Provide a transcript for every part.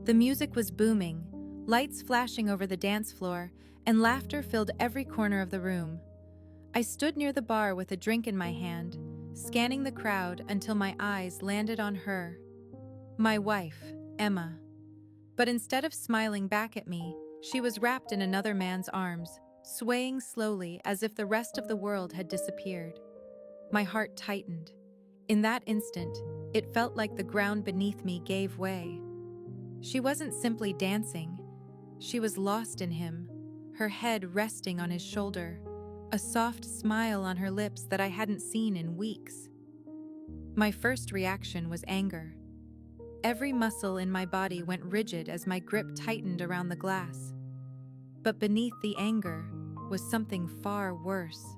The music was booming, lights flashing over the dance floor, and laughter filled every corner of the room. I stood near the bar with a drink in my hand, scanning the crowd until my eyes landed on her. My wife, Emma. But instead of smiling back at me, she was wrapped in another man's arms, swaying slowly as if the rest of the world had disappeared. My heart tightened. In that instant, it felt like the ground beneath me gave way. She wasn't simply dancing, she was lost in him, her head resting on his shoulder, a soft smile on her lips that I hadn't seen in weeks. My first reaction was anger. Every muscle in my body went rigid as my grip tightened around the glass. But beneath the anger was something far worse.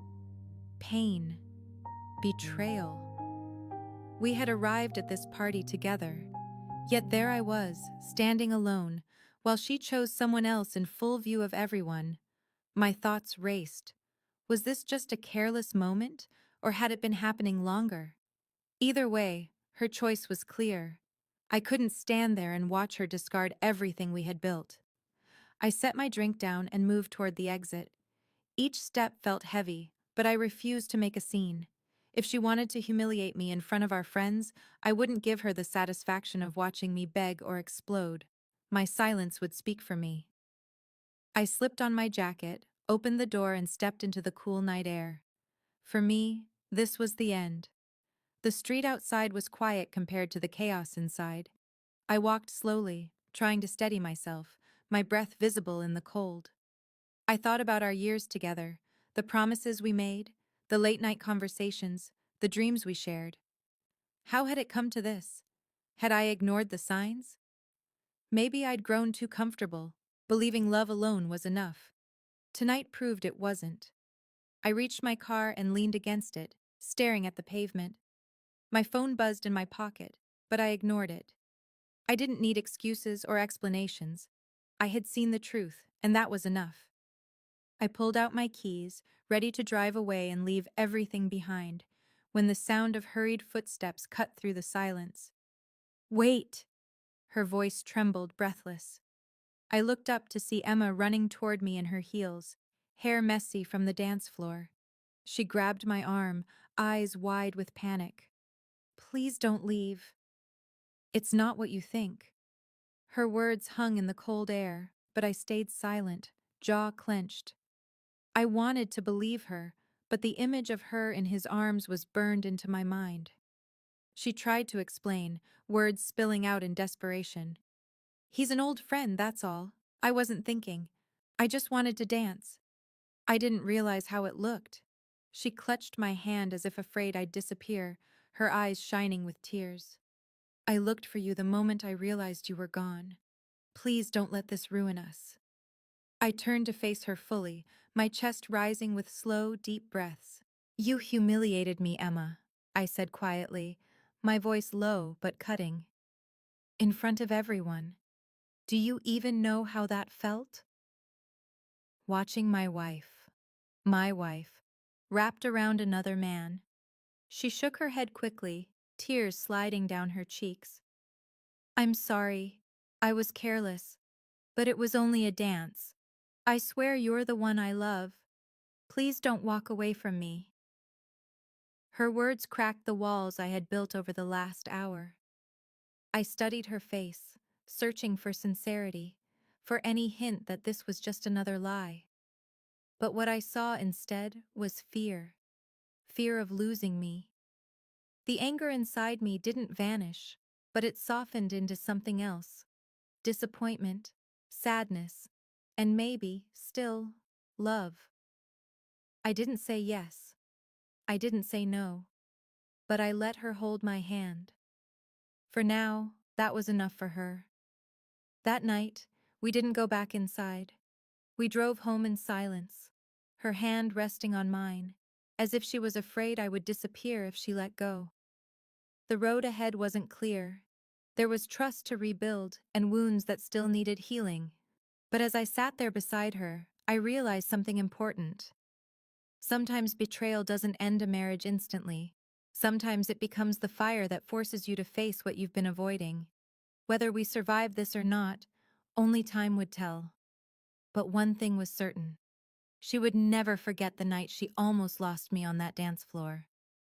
Pain. Betrayal. We had arrived at this party together, yet there I was, standing alone, while she chose someone else in full view of everyone. My thoughts raced. Was this just a careless moment, or had it been happening longer? Either way, her choice was clear. I couldn't stand there and watch her discard everything we had built. I set my drink down and moved toward the exit. Each step felt heavy, but I refused to make a scene. If she wanted to humiliate me in front of our friends, I wouldn't give her the satisfaction of watching me beg or explode. My silence would speak for me. I slipped on my jacket, opened the door, and stepped into the cool night air. For me, this was the end. The street outside was quiet compared to the chaos inside. I walked slowly, trying to steady myself, my breath visible in the cold. I thought about our years together, the promises we made, the late-night conversations, the dreams we shared. How had it come to this? Had I ignored the signs? Maybe I'd grown too comfortable, believing love alone was enough. Tonight proved it wasn't. I reached my car and leaned against it, staring at the pavement. My phone buzzed in my pocket, but I ignored it. I didn't need excuses or explanations. I had seen the truth, and that was enough. I pulled out my keys, ready to drive away and leave everything behind, when the sound of hurried footsteps cut through the silence. "Wait!" Her voice trembled, breathless. I looked up to see Emma running toward me in her heels, hair messy from the dance floor. She grabbed my arm, eyes wide with panic. "Please don't leave." "It's not what you think." Her words hung in the cold air, but I stayed silent, jaw clenched. I wanted to believe her, but the image of her in his arms was burned into my mind. She tried to explain, words spilling out in desperation. "He's an old friend, that's all. I wasn't thinking. I just wanted to dance." I didn't realize how it looked. She clutched my hand as if afraid I'd disappear, her eyes shining with tears. "I looked for you the moment I realized you were gone. Please don't let this ruin us." I turned to face her fully, my chest rising with slow, deep breaths. "You humiliated me, Emma," I said quietly, my voice low but cutting. "In front of everyone. Do you even know how that felt?" Watching my wife, wrapped around another man. She shook her head quickly, tears sliding down her cheeks. "I'm sorry. I was careless. But it was only a dance. I swear you're the one I love. Please don't walk away from me." Her words cracked the walls I had built over the last hour. I studied her face, searching for sincerity, for any hint that this was just another lie. But what I saw instead was fear. Fear of losing me. The anger inside me didn't vanish, but it softened into something else. Disappointment, sadness, and maybe, still, love. I didn't say yes. I didn't say no. But I let her hold my hand. For now, that was enough for her. That night, we didn't go back inside. We drove home in silence, her hand resting on mine, as if she was afraid I would disappear if she let go. The road ahead wasn't clear. There was trust to rebuild and wounds that still needed healing. But as I sat there beside her, I realized something important. Sometimes betrayal doesn't end a marriage instantly. Sometimes it becomes the fire that forces you to face what you've been avoiding. Whether we survived this or not, only time would tell. But one thing was certain. She would never forget the night she almost lost me on that dance floor.